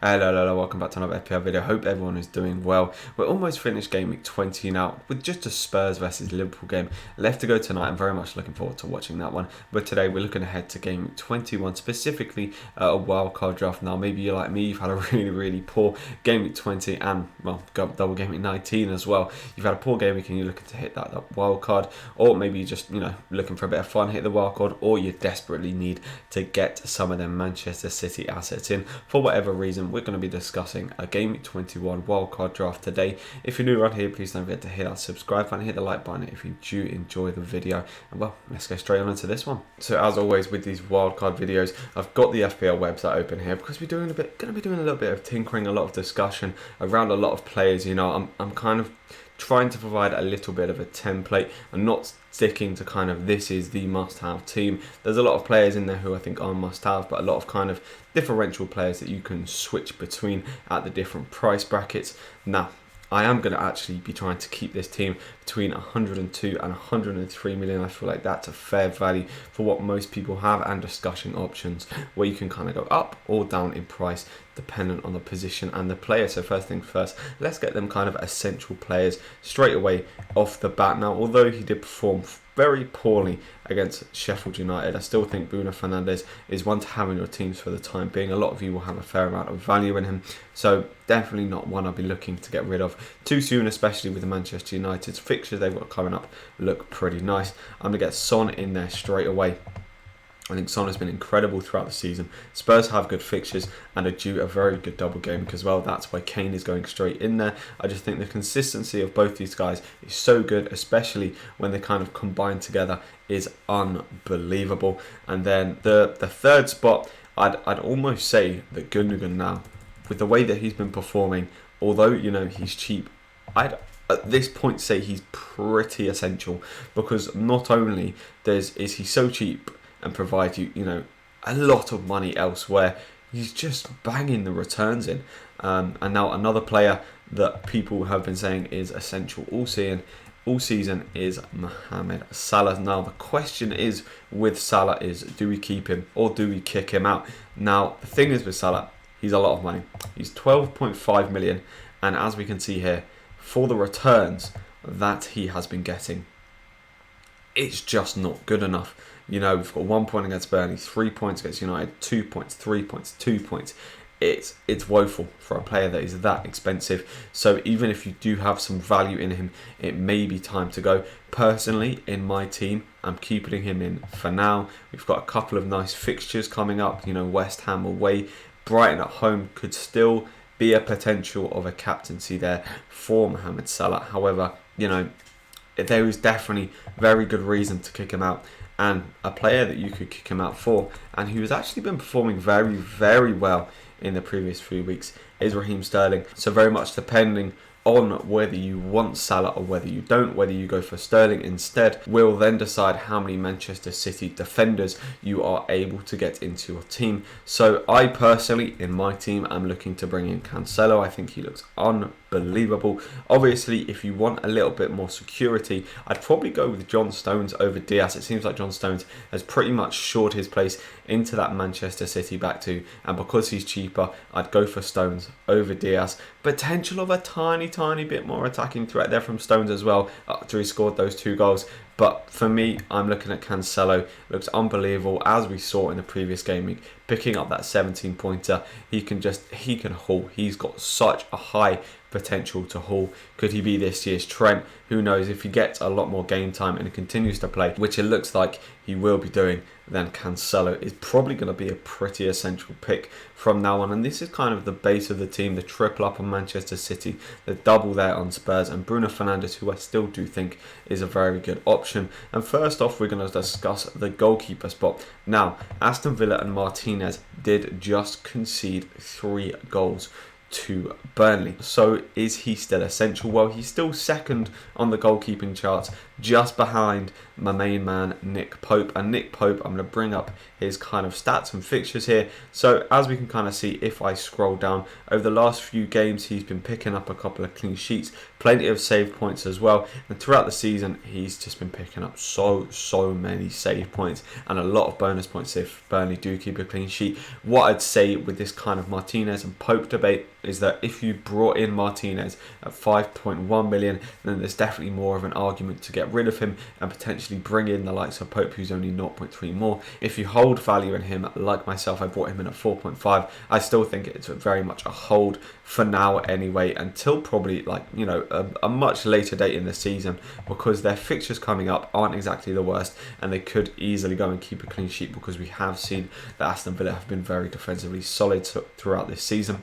Hello, welcome back to another FPL video. Hope everyone is doing well. We're almost finished game week 20 now with just a Spurs versus Liverpool game left to go tonight. I'm very much looking forward to watching that one. But today we're looking ahead to game week 21, specifically a wildcard draft. Now, maybe you're like me, you've had a really poor game week 20 and, well, got double game week 19 as well. You've had a poor game week and you're looking to hit that wildcard, or maybe you're just, looking for a bit of fun, hit the wildcard, or you desperately need to get some of them Manchester City assets in for whatever reason. We're going to be discussing a Game Week 21 wildcard draft today. If you're new around here, please don't forget to hit that subscribe button, hit the like button if you do enjoy the video. And well, let's go straight on into this one. So as always with these wildcard videos, I've got the FPL website open here because we're going to be doing a little bit of tinkering, a lot of discussion around a lot of players. I'm kind of trying to provide a little bit of a template and not sticking to kind of this is the must-have team. There's a lot of players in there who I think are must-have, but a lot of kind of differential players that you can switch between at the different price brackets. Now, I am going to actually be trying to keep this team between 102 and 103 million. I feel like that's a fair value for what most people have, and discussion options where you can kind of go up or down in price dependent on the position and the player. So first things first, let's get them kind of essential players straight away off the bat. Now, although he did perform very poorly against Sheffield United, I still think Bruno Fernandes is one to have in your teams for the time being. A lot of you will have a fair amount of value in him, so definitely not one I'll be looking to get rid of too soon, especially with the Manchester United's fixtures they've got coming up look pretty nice. I'm going to get Son in there straight away. I think Son has been incredible throughout the season. Spurs have good fixtures and are due a very good double game as well. That's why Kane is going straight in there. I just think the consistency of both these guys is so good, especially when they kind of combine together, is unbelievable. And then the third spot, I'd almost say that Gundogan now, with the way that he's been performing, although he's cheap, I'd at this point say he's pretty essential, because not only is he so cheap and provide you a lot of money elsewhere, he's just banging the returns in. And now another player that people have been saying is essential all season is Mohamed Salah. Now the question is with Salah is, do we keep him or do we kick him out? Now the thing is with Salah, he's a lot of money. He's 12.5 million, and as we can see here, for the returns that he has been getting, it's just not good enough. We've got 1 point against Burnley, 3 points against United, 2 points, 3 points, 2 points. It's woeful for a player that is that expensive. So even if you do have some value in him, it may be time to go. Personally, in my team, I'm keeping him in for now. We've got a couple of nice fixtures coming up. West Ham away, Brighton at home could still be a potential of a captaincy there for Mohamed Salah. However, there is definitely very good reason to kick him out. And a player that you could kick him out for, and who has actually been performing very well in the previous few weeks, is Raheem Sterling. So very much depending on whether you want Salah or whether you don't, whether you go for Sterling instead, will then decide how many Manchester City defenders you are able to get into your team. So I personally, in my team, am looking to bring in Cancelo. I think he looks unbelievable. Obviously, if you want a little bit more security, I'd probably go with John Stones over Diaz. It seems like John Stones has pretty much shored his place into that Manchester City back two, and because he's cheaper, I'd go for Stones over Diaz. Potential of a tiny bit more attacking threat there from Stones as well after he scored those 2 goals. But for me, I'm looking at Cancelo. Looks unbelievable, as we saw in the previous game week, picking up that 17-pointer. He can haul. He's got such a high potential to haul. Could he be this year's Trent? Who knows? If he gets a lot more game time and continues to play, which it looks like he will be doing, then Cancelo is probably going to be a pretty essential pick from now on. And this is kind of the base of the team, the triple up on Manchester City, the double there on Spurs, and Bruno Fernandes, who I still do think is a very good option. And first off, we're going to discuss the goalkeeper spot. Now, Aston Villa and Martinez did just concede 3 goals to Burnley. So is he still essential? Well, he's still second on the goalkeeping charts, just behind my main man Nick Pope. And Nick Pope, I'm going to bring up his kind of stats and fixtures here. So as we can kind of see, if I scroll down, over the last few games he's been picking up a couple of clean sheets, plenty of save points as well, and throughout the season he's just been picking up so many save points and a lot of bonus points if Burnley do keep a clean sheet. What I'd say with this kind of Martinez and Pope debate is that if you brought in Martinez at 5.1 million, then there's definitely more of an argument to get rid of him and potentially bring in the likes of Pope, who's only 0.3 more. If you hold value in him, like myself, I brought him in at 4.5. I still think it's very much a hold for now anyway, until probably a much later date in the season, because their fixtures coming up aren't exactly the worst and they could easily go and keep a clean sheet, because we have seen that Aston Villa have been very defensively solid throughout this season.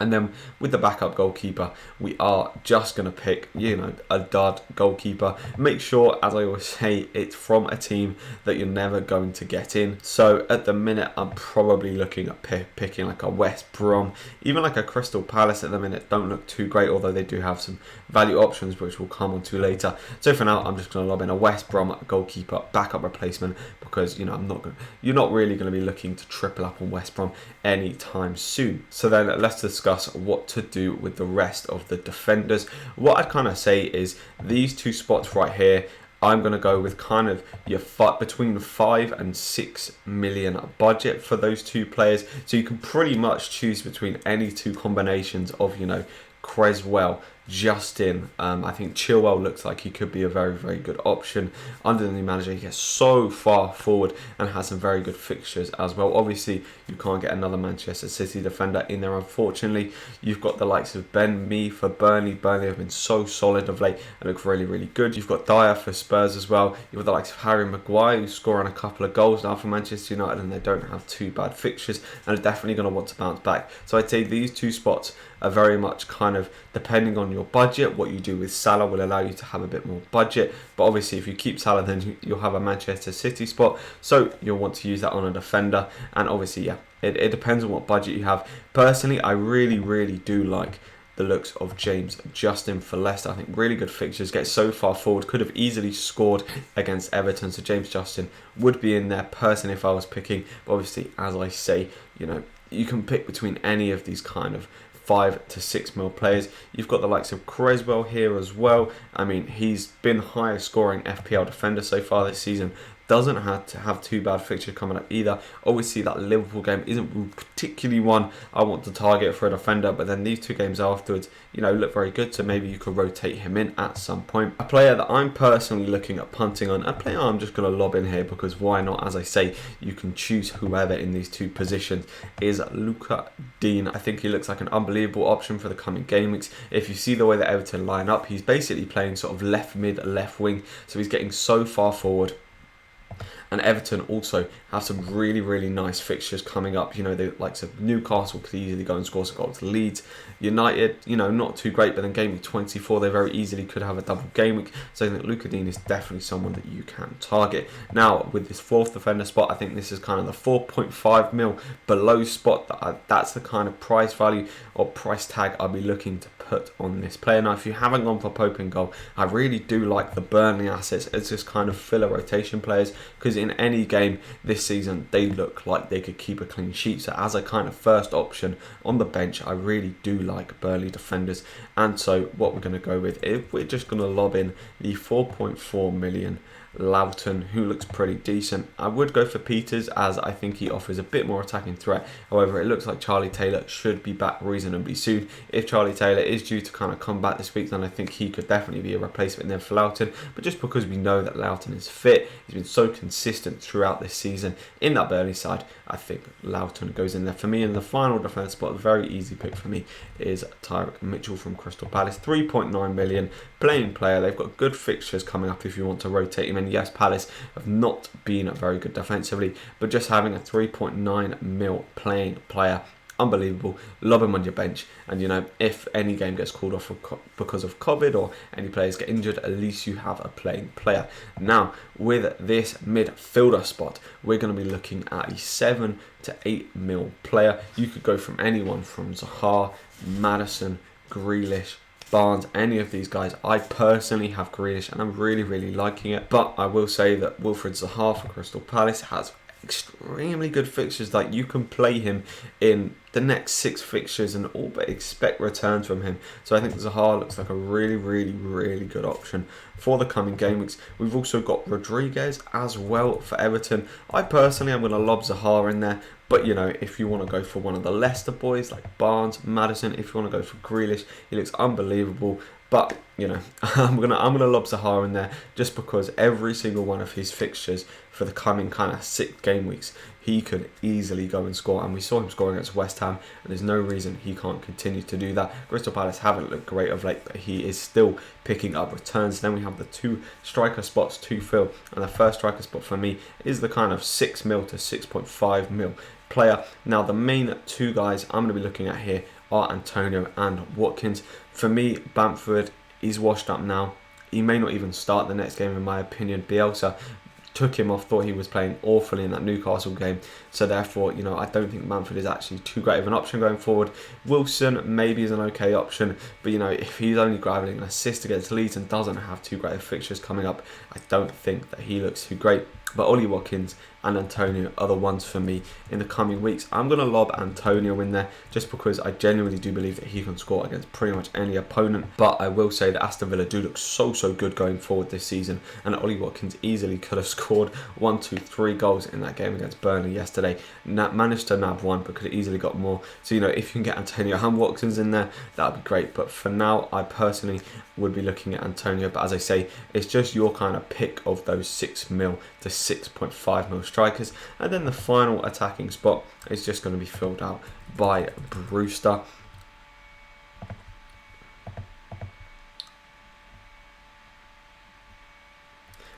And then with the backup goalkeeper, we are just going to pick, a dud goalkeeper. Make sure, as I always say, it's from a team that you're never going to get in. So at the minute, I'm probably looking at picking like a West Brom, even like a Crystal Palace at the minute. Don't look too great, although they do have some value options, which we'll come on to later. So for now, I'm just going to lob in a West Brom goalkeeper backup replacement, because you're not really going to be looking to triple up on West Brom anytime soon. So then let's discuss what to do with the rest of the defenders. What I'd kind of say is these two spots right here, I'm going to go with kind of your between 5 and 6 million budget for those two players. So you can pretty much choose between any two combinations of, Creswell, Justin. I think Chilwell looks like he could be a very good option under the new manager. He gets so far forward and has some very good fixtures as well. Obviously, you can't get another Manchester City defender in there, unfortunately. You've got the likes of Ben Mee for Burnley. Burnley have been so solid of late and look really good. You've got Dyer for Spurs as well. You've got the likes of Harry Maguire, who's scoring a couple of goals now for Manchester United, and they don't have too bad fixtures and are definitely going to want to bounce back. So I'd say these two spots are very much kind of depending on your budget. What you do with Salah will allow you to have a bit more budget, but obviously if you keep Salah, then you'll have a Manchester City spot, so you'll want to use that on a defender. And obviously it depends on what budget you have. Personally, I really do like the looks of James Justin for Leicester. I think really good fixtures, get so far forward, could have easily scored against Everton, so James Justin would be in there personally if I was picking. But obviously, as I say, you can pick between any of these kind of 5 to 6 mil players. You've got the likes of Creswell here as well. I mean, he's been highest scoring FPL defender so far this season. Doesn't have to have too bad fixtures coming up either. Obviously, that Liverpool game isn't particularly one I want to target for a defender, but then these two games afterwards, look very good, so maybe you could rotate him in at some point. A player that I'm personally looking at punting on, a player I'm just going to lob in here because why not? As I say, you can choose whoever in these two positions, is Luca Dean. I think he looks like an unbelievable option for the coming game weeks. If you see the way that Everton line up, he's basically playing sort of left mid, left wing, so he's getting so far forward. And Everton also have some really nice fixtures coming up. The likes of Newcastle could easily go and score some goals. Leeds United, not too great, but then game week 24, they very easily could have a double game week. So I think Luca Dean is definitely someone that you can target. Now, with this fourth defender spot, I think this is kind of the 4.5 mil below spot. That's the kind of price value or price tag I'll be looking to put on this player. Now, if you haven't gone for Pope in goal, I really do like the Burnley assets as just kind of filler rotation players, because in any game this season they look like they could keep a clean sheet. So as a kind of first option on the bench, I really do like Burnley defenders. And so what we're going to go with, if we're just going to lob in the 4.4 million Loughton, who looks pretty decent. I would go for Peters, as I think he offers a bit more attacking threat. However, it looks like Charlie Taylor should be back reasonably soon. If Charlie Taylor is due to kind of come back this week, then I think he could definitely be a replacement there for Loughton. But just because we know that Loughton is fit, he's been so consistent throughout this season in that Burnley side, I think Loughton goes in there for me. And the final defence spot, a very easy pick for me, is Tyrick Mitchell from Crystal Palace. 3.9 million, playing player. They've got good fixtures coming up if you want to rotate him in. Yes, Palace have not been very good defensively, but just having a 3.9 mil playing player unbelievable. Lob him on your bench, and you know, if any game gets called off because of COVID or any players get injured, at least you have a playing player. Now, with this midfielder spot, we're going to be looking at a 7 to 8 mil player. You could go from anyone from Zaha, Maddison, Grealish, Barnes, any of these guys. I personally have Grealish and I'm really liking it, but I will say that Wilfried Zaha for Crystal Palace has extremely good fixtures. Like, you can play him in the next 6 fixtures and all but expect returns from him. So I think Zaha looks like a really good option for the coming game weeks. We've also got Rodriguez as well for Everton. I personally am going to lob Zaha in there, but you know, if you want to go for one of the Leicester boys like Barnes, Maddison, if you want to go for Grealish, he looks unbelievable. But you know, I'm gonna lob Zaha in there just because every single one of his fixtures for the coming kind of 6 game weeks, he could easily go and score. And we saw him scoring against West Ham, and there's no reason he can't continue to do that. Crystal Palace haven't looked great of late, but he is still picking up returns. Then we have the 2 striker spots to fill, and the first striker spot for me is the kind of 6 mil to 6.5 mil player. Now, the main 2 guys I'm going to be looking at here are Antonio and Watkins. For me, Bamford is washed up now. He may not even start the next game in my opinion. Bielsa took him off, thought he was playing awfully in that Newcastle game. So therefore, you know, I don't think Bamford is actually too great of an option going forward. Wilson maybe is an okay option, but you know, if he's only grabbing an assist against Leeds and doesn't have too great of fixtures coming up, I don't think that he looks too great. But Ollie Watkins and Antonio are the ones for me in the coming weeks. I'm going to lob Antonio in there just because I genuinely do believe that he can score against pretty much any opponent. But I will say that Aston Villa do look so good going forward this season, and Ollie Watkins easily could have scored 1, 2, 3 goals in that game against Burnley yesterday. Managed to nab 1, but could have easily got more. So you know, if you can get Antonio and Watkins in there, that would be great. But for now, I personally would be looking at Antonio. But as I say, it's just your kind of pick of those 6 mil to 6.5 mil strikers. And then the final attacking spot is just going to be filled out by Brewster.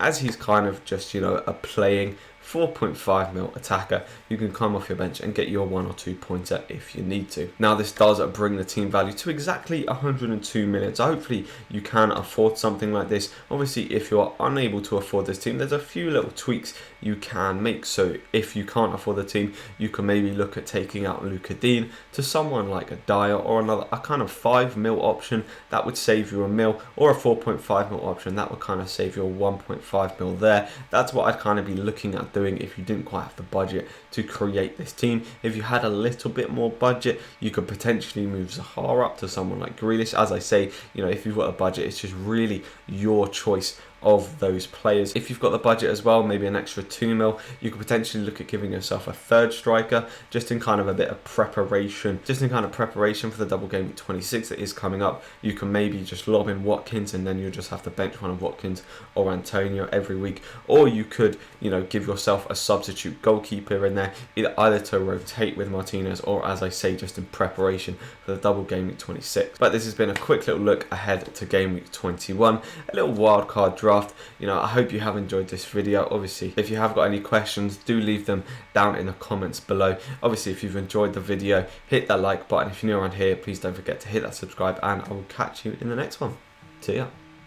As he's kind of just, you know, a playing 4.5 mil attacker, you can come off your bench and get your 1 or 2 pointer if you need to. Now, this does bring the team value to exactly 102 million. So hopefully you can afford something like this. Obviously, if you are unable to afford this team, there's a few little tweaks you can make. So if you can't afford the team, you can maybe look at taking out Luca Dean to someone like a Dyer or a kind of 5 mil option that would save you a mil, or a 4.5 mil option that would kind of save you a 1.5 mil there. That's what I'd kind of be looking at doing if you didn't quite have the budget to create this team. If you had a little bit more budget, you could potentially move Zaha up to someone like Grealish. As I say, you know, if you've got a budget, it's just really your choice of those players. If you've got the budget as well, maybe an extra 2 mil, you could potentially look at giving yourself a 3rd striker just in kind of a bit of preparation, for the double game week 26 that is coming up. You can maybe just lob in Watkins, and then you'll just have to bench one of Watkins or Antonio every week. Or you could, you know, give yourself a substitute goalkeeper in there, either to rotate with Martinez, or as I say, just in preparation for the double game week 26. But this has been a quick little look ahead to game week 21, a little wildcard draft. You know, I hope you have enjoyed this video. Obviously, if you have got any questions, do leave them down in the comments below. Obviously, if you've enjoyed the video, hit that like button. If you're new around here, please don't forget to hit that subscribe, and I will catch you in the next one. See ya.